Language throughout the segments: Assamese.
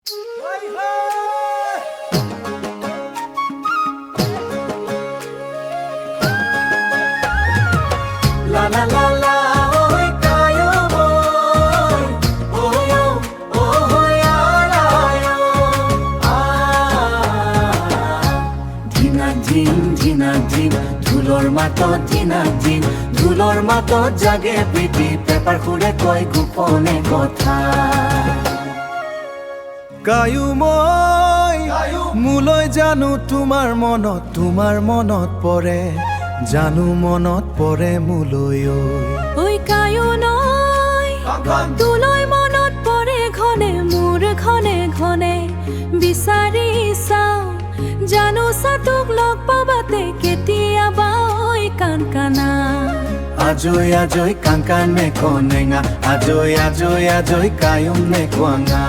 La la la la, oi kayo boy, oyo, oya la yo. Dhinak dhin, dhulor matot dhinak dhin, dhulor matot jage priti, pepar khure koi gopone kotha. কায়ু মই মোলৈ জানো তোমাৰ মনত পৰে জানো মনত পৰে মোলৈ ঐ কায়ো নয় তোলৈ মনত পৰে ঘনে মোৰ ঘনে ঘনে বিচাৰি চাওঁ জানো তোক লগ পাবাতে কেতিয়াবা ঐ কাণকানা আজৈ আজৈ কাংকানে কনেঙা আজৈ আজৈ আজৈ কায়ুম নে কোৱাঙা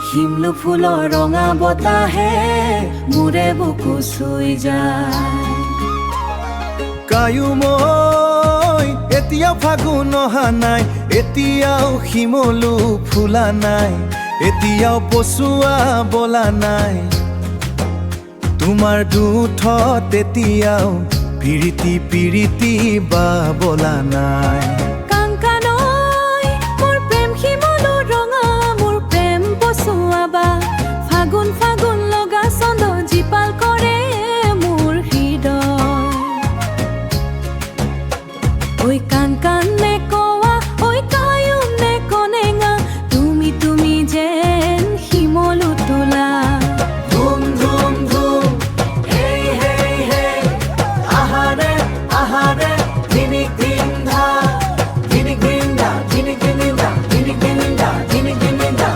শিমলু ফুলৰ ৰঙা বতাহে মোৰে বুকু চুই যায় কায়ু মই এতিয়াও ফাগুন অহা নাই এতিয়াও শিমলু ফুলা নাই এতিয়াও পচুৱা বলা নাই তোমাৰ দুঠত এতিয়াও পিৰিতি পিৰিতি বা বলা নাই কাংকানৈ মোৰ প্ৰেম শিমলু ৰঙা মোৰ প্ৰেম পচুৱাবা ফাগুন ফাগুন লগা ছন্দ জীপাল কৰে মোৰ হৃদয় ঐ কাংকান নে কোৱা ঐ কায়ুম নে কনেঙা তুমি তুমি যেন শিমলু তোলা ধুম ধুম ধুম, hey hey hey, ahare ahare, dhinik dhinda, dhinik dhinda, dhinik dhinda, dhinik dhinda, dhinik dhinda.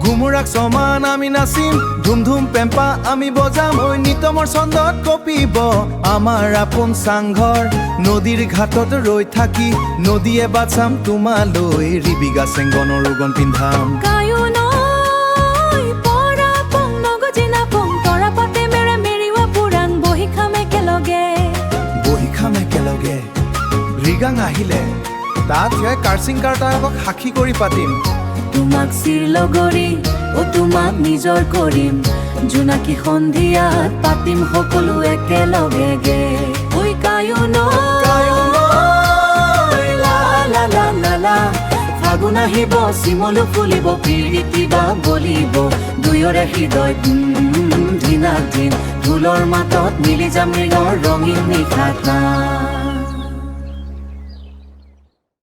ঘুমুৰাক সমান আমি নাচিম ধুম ধুম পেম্পা আমি বজাম ঐ নিতমৰ ছন্দত কঁপিব আমাৰ আপোন চাংঘৰ নদীৰ ঘাটত ৰৈ থাকি নদীয়ে বাচাম তোমালৈ ৰিবিগা চেংগনৰ ৰোগন পিন্ধাম কায়ো নয় পৰা পং নগজিনা পং তৰা পাতে মেৰে মেৰিৱা পুৰাং বহি খাম একেলগে ৰিগাং আহিলে তাত সিয়াই কাৰ্চিং কাৰ্টাৰক সাক্ষী কৰি পাতিম তোমাক চিৰ লগৰী ও তোমাক নিজৰ কৰিম জোনাকী সন্ধিয়াত পাতিম সকলো একেলগে গে ঐ কায়ো নয় La la la la la, ফাগুন আহিব শিমলু ফুলিব পিৰিতি বা বলিব দুয়োৰে হৃদয় ধিনাক ধিন ঢোলৰ মাতত মিলি যাম মৃগৰ ৰঙীন নিশাত